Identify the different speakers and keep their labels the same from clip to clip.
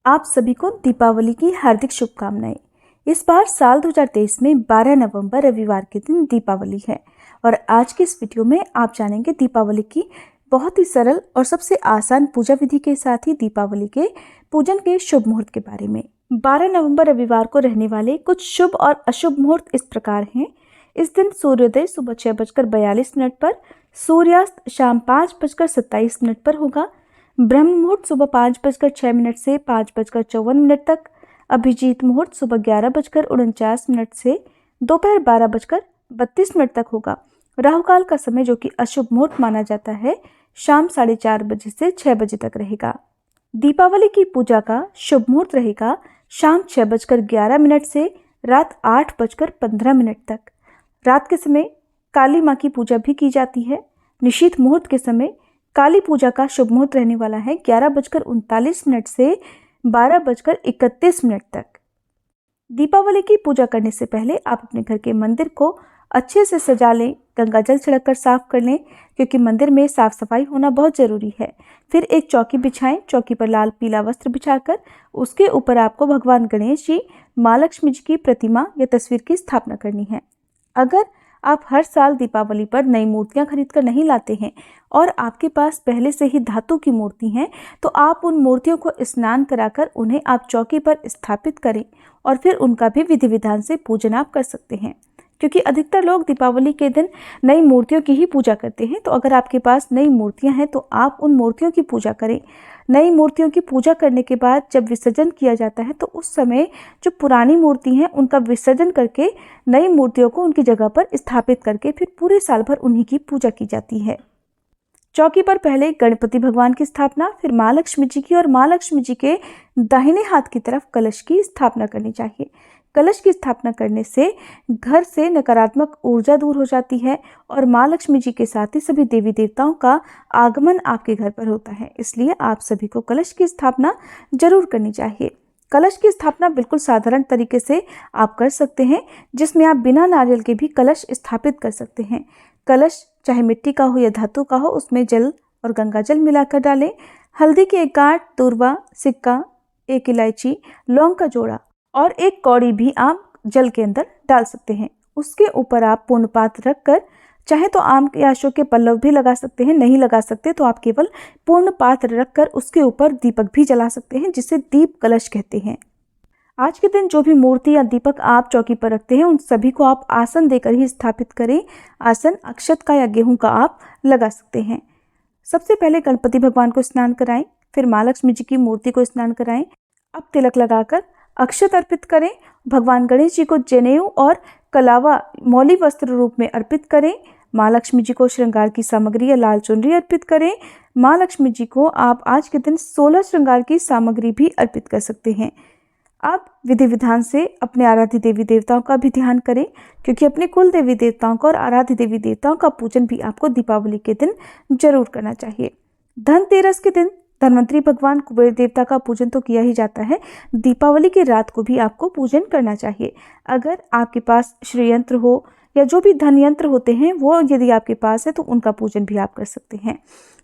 Speaker 1: आप सभी को दीपावली की हार्दिक शुभकामनाएं। इस बार साल 2023 में 12 नवंबर रविवार के दिन दीपावली है और आज की इस वीडियो में आप जानेंगे दीपावली की बहुत ही सरल और सबसे आसान पूजा विधि के साथ ही दीपावली के पूजन के शुभ मुहूर्त के बारे में। 12 नवंबर रविवार को रहने वाले कुछ शुभ और अशुभ मुहूर्त इस प्रकार हैं। इस दिन सूर्योदय सुबह 6:42 पर, सूर्यास्त शाम 5:27 पर होगा। ब्रह्म मुहूर्त सुबह 5:06 से 5:54 तक, अभिजीत मुहूर्त सुबह 11:49 से दोपहर 12:32 तक होगा। राहु काल का समय जो कि अशुभ मुहूर्त माना जाता है, शाम 4:30 बजे से 6 बजे तक रहेगा। दीपावली की पूजा का शुभ मुहूर्त रहेगा शाम 6:11 से रात 8:15 तक। रात के समय काली माँ की पूजा भी की जाती है। निशीथ मुहूर्त के समय काली पूजा का शुभ मुहूर्त रहने वाला है 11:39 से 12:31 तक। दीपावली की पूजा करने से पहले आप अपने घर के मंदिर को अच्छे से सजा लें, गंगा जल छिड़ककर साफ कर लें, क्योंकि मंदिर में साफ सफाई होना बहुत ज़रूरी है। फिर एक चौकी बिछाएं, चौकी पर लाल पीला वस्त्र बिछाकर उसके ऊपर आपको भगवान गणेश जी, माँ लक्ष्मी जी की प्रतिमा या तस्वीर की स्थापना करनी है। अगर आप हर साल दीपावली पर नई मूर्तियां खरीदकर नहीं लाते हैं और आपके पास पहले से ही धातु की मूर्ति हैं, तो आप उन मूर्तियों को स्नान कराकर उन्हें आप चौकी पर स्थापित करें और फिर उनका भी विधि विधान से पूजन आप कर सकते हैं, क्योंकि अधिकतर लोग दीपावली के दिन नई मूर्तियों की ही पूजा करते हैं। तो अगर आपके पास नई मूर्तियां हैं तो आप उन मूर्तियों की पूजा करें। नई मूर्तियों की पूजा करने के बाद जब विसर्जन किया जाता है तो उस समय जो पुरानी मूर्ति हैं उनका विसर्जन करके नई मूर्तियों को उनकी जगह पर स्थापित करके फिर पूरे साल भर उन्हीं की पूजा की जाती है। चौकी पर पहले गणपति भगवान की स्थापना, फिर माँ लक्ष्मी जी की, और माँ लक्ष्मी जी के दाहिने हाथ की तरफ कलश की स्थापना करनी चाहिए। कलश की स्थापना करने से घर से नकारात्मक ऊर्जा दूर हो जाती है और माँ लक्ष्मी जी के साथ ही सभी देवी देवताओं का आगमन आपके घर पर होता है। इसलिए आप सभी को कलश की स्थापना जरूर करनी चाहिए। कलश की स्थापना बिल्कुल साधारण तरीके से आप कर सकते हैं, जिसमें आप बिना नारियल के भी कलश स्थापित कर सकते हैं। कलश चाहे मिट्टी का हो या धातु का हो, उसमें जल और गंगा जल मिलाकर डालें। हल्दी की एक गांठ, दूर्वा, सिक्का, एक इलायची, लौंग का जोड़ा और एक कौड़ी भी आप जल के अंदर डाल सकते हैं। उसके ऊपर आप पूर्ण पात्र रखकर, चाहे तो आम या अशोक के पल्लव भी लगा सकते हैं, नहीं लगा सकते तो आप केवल पूर्ण पात्र रखकर उसके ऊपर दीपक भी जला सकते हैं, जिसे दीप कलश कहते हैं। आज के दिन जो भी मूर्ति या दीपक आप चौकी पर रखते हैं उन सभी को आप आसन देकर ही स्थापित करें। आसन अक्षत का या गेहूं का आप लगा सकते हैं। सबसे पहले गणपति भगवान को स्नान कराएं, फिर माँ लक्ष्मी जी की मूर्ति को स्नान कराएं। अब तिलक लगाकर अक्षत अर्पित करें। भगवान गणेश जी को जनेऊ और कलावा मौली वस्त्र रूप में अर्पित करें। माँ लक्ष्मी जी को श्रृंगार की सामग्री या लाल चुनरी अर्पित करें। माँ लक्ष्मी जी को आप आज के दिन 16 श्रृंगार की सामग्री भी अर्पित कर सकते हैं। आप विधि विधान से अपने आराध्य देवी देवताओं का भी ध्यान करें, क्योंकि अपने कुल देवी देवताओं का और आराध्य देवी देवताओं का पूजन भी आपको दीपावली के दिन जरूर करना चाहिए। धनतेरस के दिन धन्वंतरी भगवान कुबेर देवता का पूजन तो किया ही जाता है, दीपावली की रात को भी आपको पूजन करना चाहिए। अगर आपके पास श्री यंत्र हो या जो भी धन यंत्र होते हैं वो यदि आपके पास है तो उनका पूजन भी आप कर सकते हैं।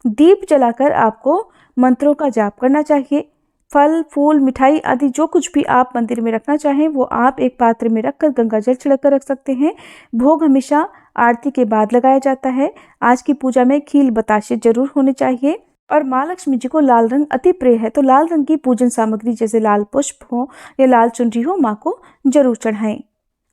Speaker 1: दीप जलाकर आपको मंत्रों का जाप करना चाहिए। फल, फूल, मिठाई आदि जो कुछ भी आप मंदिर में रखना चाहें वो आप एक पात्र में रखकर गंगा जल छिड़क कर रख सकते हैं। भोग हमेशा आरती के बाद लगाया जाता है। आज की पूजा में खील बताशे जरूर होने चाहिए। और माँ लक्ष्मी जी को लाल रंग अति प्रिय है, तो लाल रंग की पूजन सामग्री जैसे लाल पुष्प हो या लाल चुनरी हो माँ को जरूर चढ़ाएं।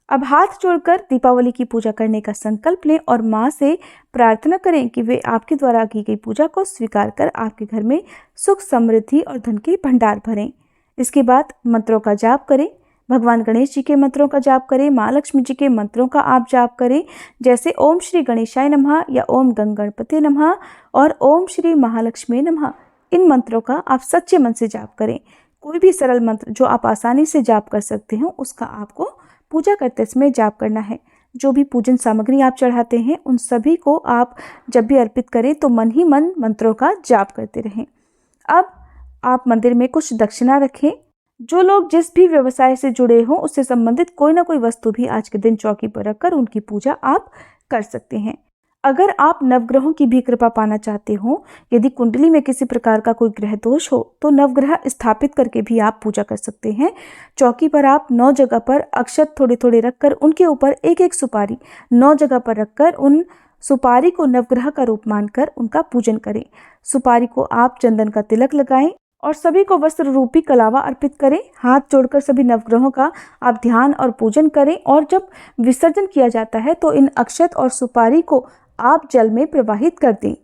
Speaker 1: अब हाथ जोड़कर दीपावली की पूजा करने का संकल्प लें और माँ से प्रार्थना करें कि वे आपके द्वारा की गई पूजा को स्वीकार कर आपके घर में सुख, समृद्धि और धन के भंडार भरें। इसके बाद मंत्रों का जाप करें। भगवान गणेश जी के मंत्रों का जाप करें, माँ लक्ष्मी जी के मंत्रों का आप जाप करें, जैसे ओम श्री गणेशाय नमः या ओम गणपते नमः और ओम श्री महालक्ष्मी नमः। इन मंत्रों का आप सच्चे मन से जाप करें। कोई भी सरल मंत्र जो आप आसानी से जाप कर सकते हो उसका आपको पूजा करते समय जाप करना है। जो भी पूजन सामग्री आप चढ़ाते हैं उन सभी को आप जब भी अर्पित करें तो मन ही मन मंत्रों का जाप करते रहें। अब आप मंदिर में कुछ दक्षिणा रखें। जो लोग जिस भी व्यवसाय से जुड़े हों उससे संबंधित कोई ना कोई वस्तु भी आज के दिन चौकी पर रखकर उनकी पूजा आप कर सकते हैं। अगर आप नवग्रहों की भी कृपा पाना चाहते हो, यदि कुंडली में किसी प्रकार का कोई ग्रह दोष हो, तो नवग्रह स्थापित करके भी आप पूजा कर सकते हैं। चौकी पर आप 9 जगह पर अक्षत थोड़े थोड़े रखकर उनके ऊपर एक एक सुपारी 9 जगह पर रखकर उन सुपारी को नवग्रह का रूप मानकर उनका पूजन करें। सुपारी को आप चंदन का तिलक लगाएं और सभी को वस्त्र रूपी कलावा अर्पित करें। हाथ जोड़कर सभी नवग्रहों का आप ध्यान और पूजन करें और जब विसर्जन किया जाता है तो इन अक्षत और सुपारी को आप जल में प्रवाहित कर दें।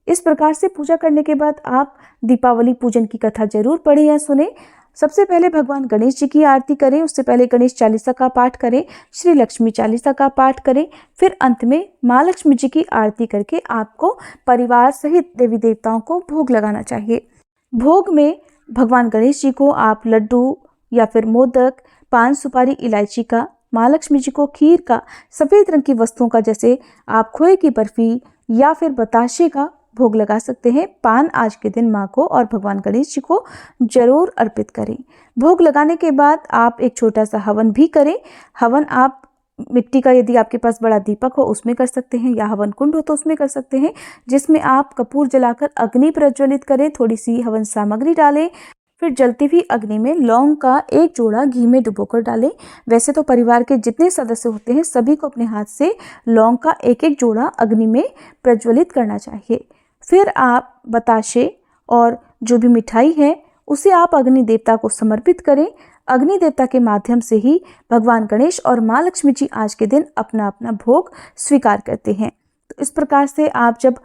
Speaker 1: इस प्रकार से पूजा करने के बाद आप दीपावली पूजन की कथा जरूर पढ़ें या सुने। सबसे पहले भगवान गणेश जी की आरती करें, उससे पहले गणेश चालीसा का पाठ करें, श्री लक्ष्मी चालीसा का पाठ करें, फिर अंत में माँ लक्ष्मी जी की आरती करके आपको परिवार सहित देवी देवताओं को भोग लगाना चाहिए। भोग में भगवान गणेश जी को आप लड्डू या फिर मोदक, पान सुपारी इलायची का, माँ लक्ष्मी जी को खीर का, सफ़ेद रंग की वस्तुओं का जैसे आप खोए की बर्फी या फिर बताशे का भोग लगा सकते हैं। पान आज के दिन माँ को और भगवान गणेश जी को जरूर अर्पित करें। भोग लगाने के बाद आप एक छोटा सा हवन भी करें। हवन आप मिट्टी का, यदि आपके पास बड़ा दीपक हो उसमें कर सकते हैं, या हवन कुंड हो तो उसमें कर सकते हैं, जिसमें आप कपूर जलाकर अग्नि प्रज्वलित करें, थोड़ी सी हवन सामग्री डालें, फिर जलती हुई अग्नि में लौंग का एक जोड़ा घी में डुबोकर डालें। वैसे तो परिवार के जितने सदस्य होते हैं सभी को अपने हाथ से लौंग का एक एक जोड़ा अग्नि में प्रज्वलित करना चाहिए। फिर आप बताशे और जो भी मिठाई है उसे आप अग्नि देवता को समर्पित करें। अग्नि देवता के माध्यम से ही भगवान गणेश और माँ लक्ष्मी जी आज के दिन अपना अपना भोग स्वीकार करते हैं। तो इस प्रकार से आप जब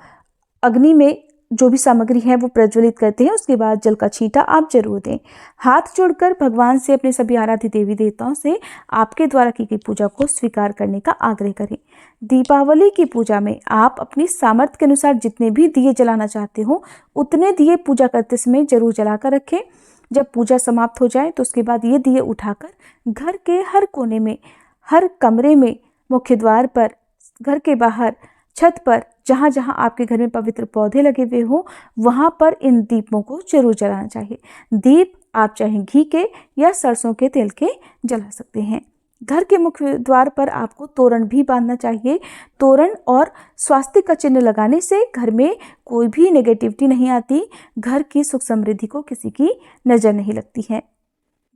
Speaker 1: अग्नि में जो भी सामग्री है वो प्रज्वलित करते हैं, उसके बाद जल का छींटा आप जरूर दें। हाथ जोड़कर भगवान से, अपने सभी आराध्य देवी देवताओं से आपके द्वारा की गई पूजा को स्वीकार करने का आग्रह करें। दीपावली की पूजा में आप अपनी सामर्थ्य के अनुसार जितने भी दिए जलाना चाहते हो उतने दिए पूजा करते समय जरूर जलाकर रखें। जब पूजा समाप्त हो जाए तो उसके बाद ये दिए उठाकर घर के हर कोने में, हर कमरे में, मुख्य द्वार पर, घर के बाहर, छत पर, जहाँ जहाँ आपके घर में पवित्र पौधे लगे हुए हों वहाँ पर इन दीपों को जरूर जलाना चाहिए। दीप आप चाहे घी के या सरसों के तेल के जला सकते हैं। घर के मुख्य द्वार पर आपको तोरण भी बांधना चाहिए। तोरण और स्वास्तिक का चिन्ह लगाने से घर में कोई भी नेगेटिविटी नहीं आती, घर की सुख समृद्धि को किसी की नज़र नहीं लगती है।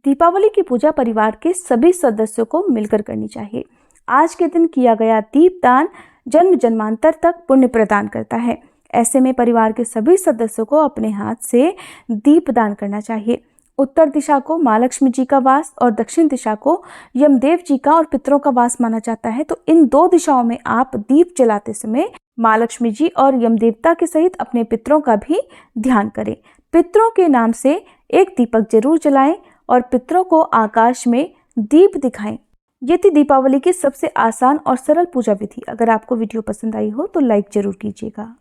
Speaker 1: दीपावली की पूजा परिवार के सभी सदस्यों को मिलकर करनी चाहिए। आज के दिन किया गया दीपदान जन्म जन्मांतर तक पुण्य प्रदान करता है। ऐसे में परिवार के सभी सदस्यों को अपने हाथ से दीपदान करना चाहिए। उत्तर दिशा को माँ लक्ष्मी जी का वास और दक्षिण दिशा को यमदेव जी का और पितरों का वास माना जाता है। तो इन दो दिशाओं में आप दीप जलाते समय माँ लक्ष्मी जी और यमदेवता के सहित अपने पितरों का भी ध्यान करें। पितरों के नाम से एक दीपक जरूर जलाएं और पितरों को आकाश में दीप दिखाएं। ये थी दीपावली की सबसे आसान और सरल पूजा विधि। अगर आपको वीडियो पसंद आई हो तो लाइक जरूर कीजिएगा।